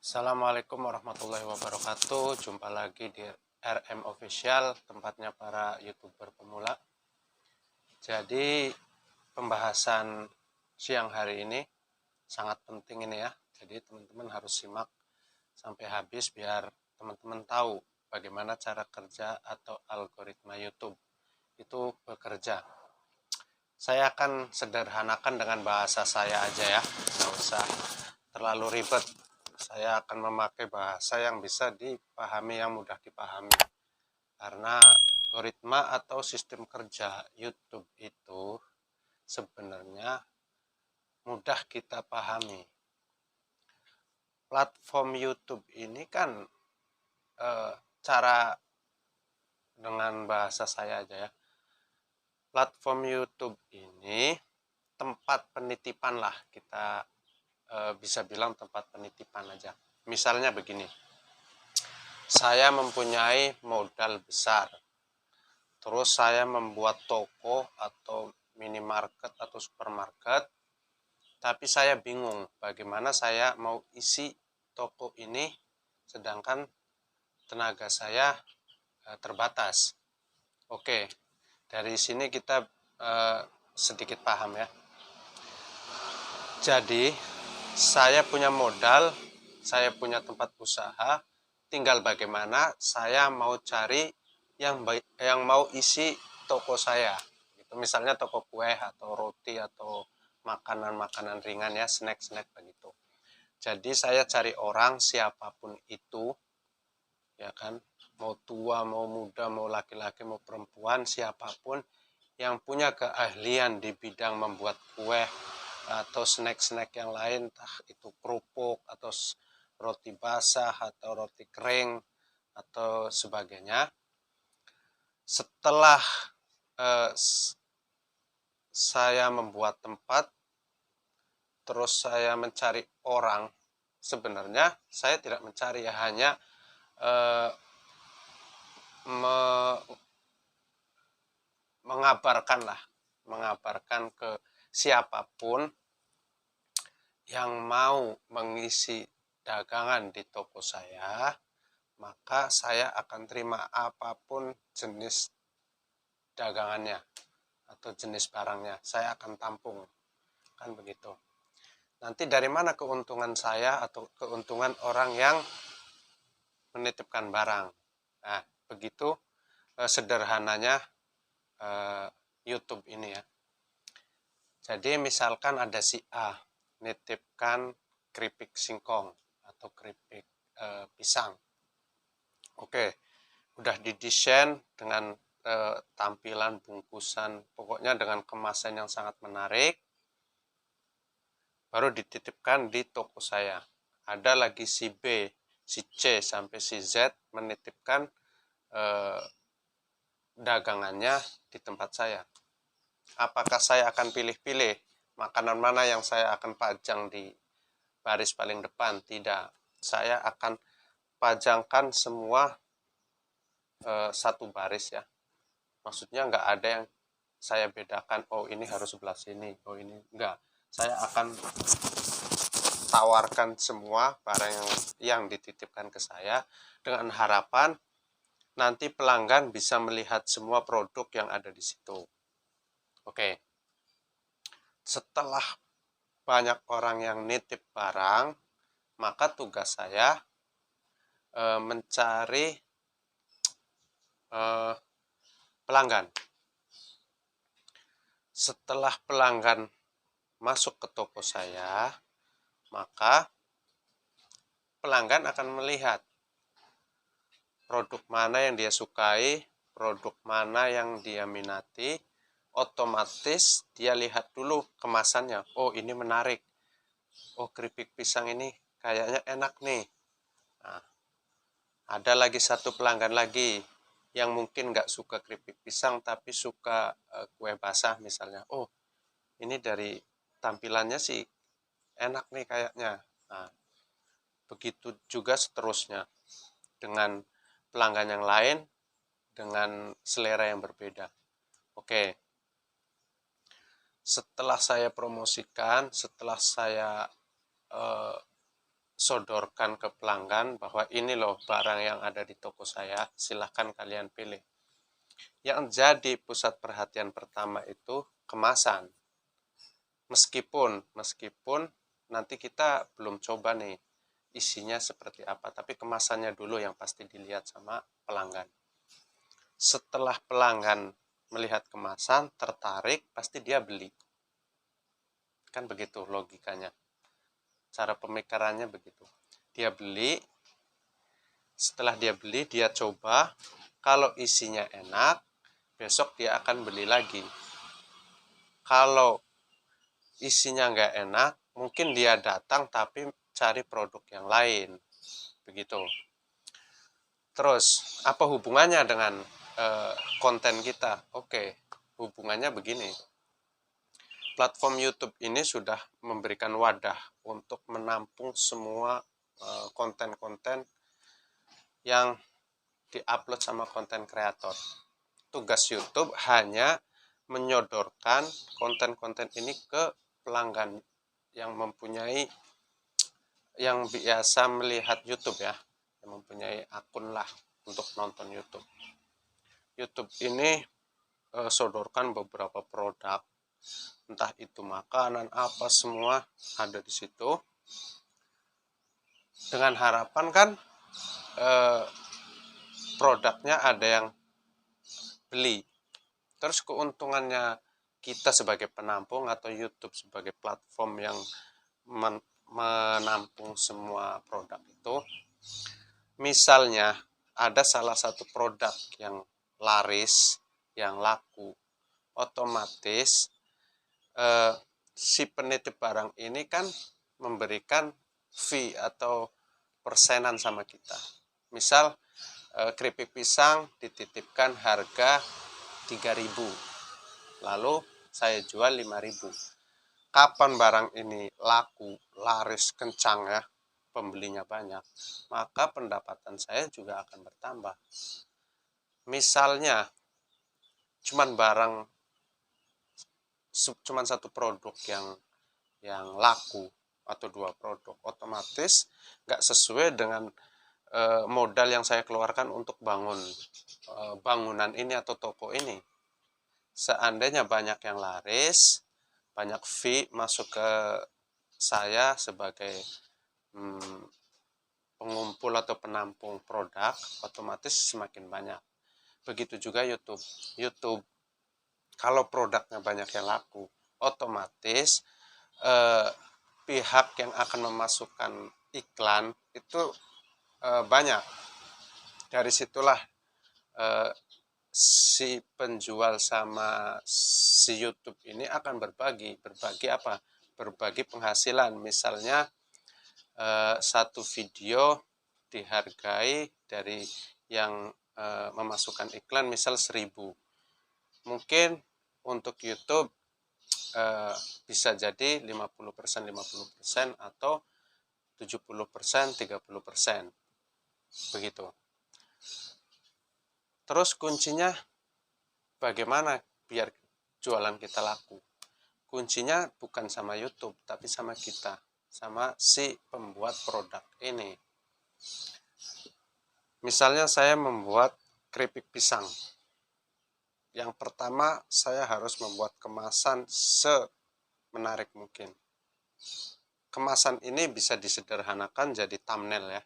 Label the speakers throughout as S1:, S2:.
S1: Assalamualaikum warahmatullahi wabarakatuh. Jumpa lagi di RM Official, tempatnya para YouTuber pemula. Jadi pembahasan siang hari ini sangat penting ini ya. Jadi teman-teman harus simak sampai habis biar teman-teman tahu bagaimana cara kerja atau algoritma YouTube itu bekerja. Saya akan sederhanakan dengan bahasa saya aja ya, nggak usah terlalu ribet. Saya akan memakai bahasa yang bisa dipahami, yang mudah dipahami. Karena algoritma atau sistem kerja YouTube itu sebenarnya mudah kita pahami. Platform YouTube ini kan cara dengan bahasa saya aja ya. Platform YouTube ini tempat penitipan lah, kita bisa bilang tempat penitipan aja. Misalnya begini, saya mempunyai modal besar, terus saya membuat toko atau minimarket atau supermarket, tapi saya bingung bagaimana saya mau isi toko ini sedangkan tenaga saya terbatas. Oke, dari sini kita sedikit paham ya. Jadi saya punya modal, saya punya tempat usaha, tinggal bagaimana saya mau cari yang mau isi toko saya. Gitu. Misalnya toko kue atau roti atau makanan-makanan ringan ya, snack-snack begitu. Jadi saya cari orang siapapun itu, ya kan, mau tua, mau muda, mau laki-laki, mau perempuan, siapapun yang punya keahlian di bidang membuat kue atau snack-snack yang lain, entah itu kerupuk atau roti basah atau roti kering atau sebagainya. Setelah saya membuat tempat, terus saya mencari orang, sebenarnya saya tidak mencari ya, hanya mengabarkan ke siapapun yang mau mengisi dagangan di toko saya, maka saya akan terima apapun jenis dagangannya atau jenis barangnya, saya akan tampung, kan begitu. Nanti dari mana keuntungan saya atau keuntungan orang yang menitipkan barang? Nah, begitu sederhananya YouTube ini ya. Jadi misalkan ada si A nitipkan keripik singkong atau keripik pisang. Oke, udah didesain dengan tampilan bungkusan, pokoknya dengan kemasan yang sangat menarik, baru dititipkan di toko saya. Ada lagi si B, si C sampai si Z menitipkan dagangannya di tempat saya. Apakah saya akan pilih-pilih makanan mana yang saya akan pajang di baris paling depan? Tidak, saya akan pajangkan semua satu baris ya. Maksudnya nggak ada yang saya bedakan, oh ini harus sebelah sini, oh ini enggak. Saya akan tawarkan semua barang yang dititipkan ke saya dengan harapan nanti pelanggan bisa melihat semua produk yang ada di situ. Oke. Setelah banyak orang yang nitip barang, maka tugas saya mencari pelanggan. Setelah pelanggan masuk ke toko saya, maka pelanggan akan melihat produk mana yang dia sukai, produk mana yang dia minati. Otomatis dia lihat dulu kemasannya, oh ini menarik, oh keripik pisang ini kayaknya enak nih. Nah, ada lagi satu pelanggan lagi yang mungkin nggak suka keripik pisang tapi suka kue basah misalnya, oh ini dari tampilannya sih enak nih kayaknya. Nah, begitu juga seterusnya dengan pelanggan yang lain dengan selera yang berbeda. Oke, setelah saya promosikan, setelah saya sodorkan ke pelanggan bahwa ini loh barang yang ada di toko saya, silahkan kalian pilih. Yang jadi pusat perhatian pertama itu kemasan. Meskipun nanti kita belum coba nih isinya seperti apa, tapi kemasannya dulu yang pasti dilihat sama pelanggan. Setelah pelanggan melihat kemasan, tertarik, pasti dia beli. Kan begitu logikanya. Cara pemikirannya begitu. Dia beli, setelah dia beli, dia coba, kalau isinya enak, besok dia akan beli lagi. Kalau isinya nggak enak, mungkin dia datang tapi cari produk yang lain. Begitu. Terus, apa hubungannya dengan konten kita? Oke, hubungannya begini. Platform YouTube ini sudah memberikan wadah untuk menampung semua konten-konten yang diupload sama konten kreator. Tugas YouTube hanya menyodorkan konten-konten ini ke pelanggan yang mempunyai, yang biasa melihat YouTube ya, yang mempunyai akun lah untuk nonton YouTube. YouTube ini sodorkan beberapa produk, entah itu makanan apa, semua ada di situ, dengan harapan kan produknya ada yang beli. Terus keuntungannya kita sebagai penampung atau YouTube sebagai platform yang menampung semua produk itu, misalnya ada salah satu produk yang laris, yang laku, otomatis si penitip barang ini kan memberikan fee atau persenan sama kita. Misal keripik pisang dititipkan harga 3.000, lalu saya jual 5.000. Kapan barang ini laku, laris, kencang ya, pembelinya banyak, maka pendapatan saya juga akan bertambah. Misalnya cuman satu produk yang laku atau 2 produk, otomatis nggak sesuai dengan modal yang saya keluarkan untuk bangun bangunan ini atau toko ini. Seandainya banyak yang laris, banyak fee masuk ke saya sebagai pengumpul atau penampung produk, otomatis semakin banyak. Begitu juga YouTube. YouTube kalau produknya banyak yang laku, otomatis pihak yang akan memasukkan iklan itu banyak. Dari situlah si penjual sama si YouTube ini akan berbagi apa? Berbagi penghasilan. Misalnya satu video dihargai dari yang memasukkan iklan misal 1.000. Mungkin untuk YouTube bisa jadi 50%, 50% atau 70%, 30%. Begitu. Terus kuncinya bagaimana biar jualan kita laku? Kuncinya bukan sama YouTube, tapi sama kita, sama si pembuat produk ini. Misalnya saya membuat keripik pisang. Yang pertama, saya harus membuat kemasan semenarik mungkin. Kemasan ini bisa disederhanakan jadi thumbnail ya.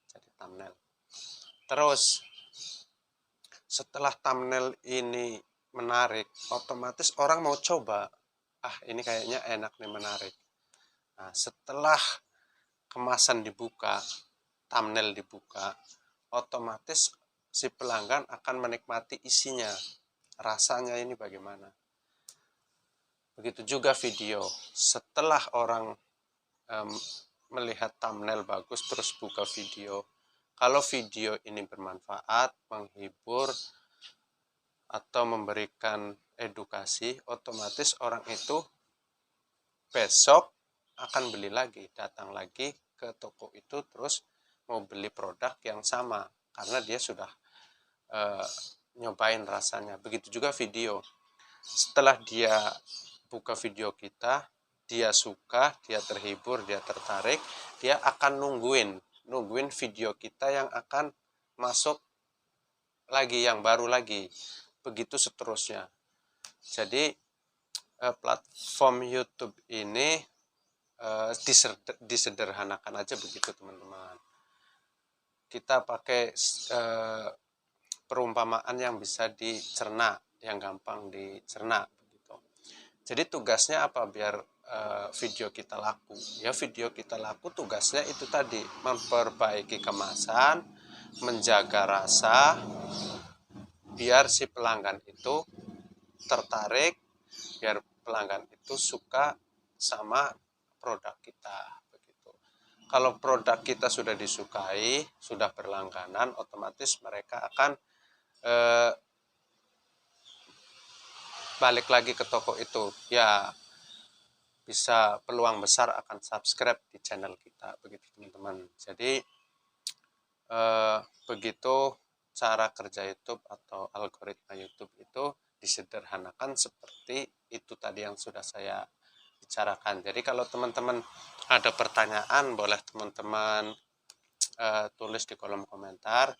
S1: Jadi thumbnail. Terus setelah thumbnail ini menarik, otomatis orang mau coba. Ah, ini kayaknya enak nih, menarik. Nah, setelah kemasan dibuka, thumbnail dibuka, otomatis si pelanggan akan menikmati isinya. Rasanya ini bagaimana. Begitu juga video. Setelah orang melihat thumbnail bagus terus buka video, kalau video ini bermanfaat, menghibur, atau memberikan edukasi, otomatis orang itu besok akan beli lagi, datang lagi ke toko itu, terus mau beli produk yang sama karena dia sudah nyobain rasanya. Begitu juga video. Setelah dia buka video kita, dia suka, dia terhibur, dia tertarik, dia akan nungguin video kita yang akan masuk lagi, yang baru lagi, begitu seterusnya. Jadi platform YouTube ini disederhanakan aja begitu teman-teman. Kita pakai perumpamaan yang bisa dicerna, yang gampang dicerna begitu. Jadi tugasnya apa biar video kita laku? Ya video kita laku tugasnya itu tadi, memperbaiki kemasan, menjaga rasa, biar si pelanggan itu tertarik, biar pelanggan itu suka sama produk kita begitu. Kalau produk kita sudah disukai, sudah berlangganan, otomatis mereka akan balik lagi ke toko itu, ya bisa peluang besar akan subscribe di channel kita begitu teman-teman. Jadi begitu cara kerja YouTube atau algoritma YouTube itu disederhanakan seperti itu tadi yang sudah saya bicarakan. Jadi kalau teman-teman ada pertanyaan, boleh teman-teman tulis di kolom komentar.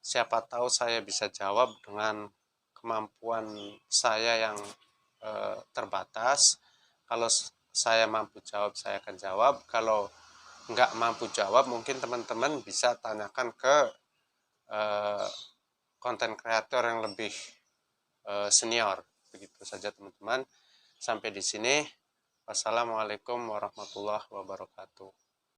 S1: Siapa tahu saya bisa jawab dengan kemampuan saya yang terbatas. Kalau saya mampu jawab, saya akan jawab. Kalau nggak mampu jawab, mungkin teman-teman bisa tanyakan ke konten kreator yang lebih senior. Begitu saja teman-teman. Sampai di sini. Wassalamualaikum warahmatullahi wabarakatuh.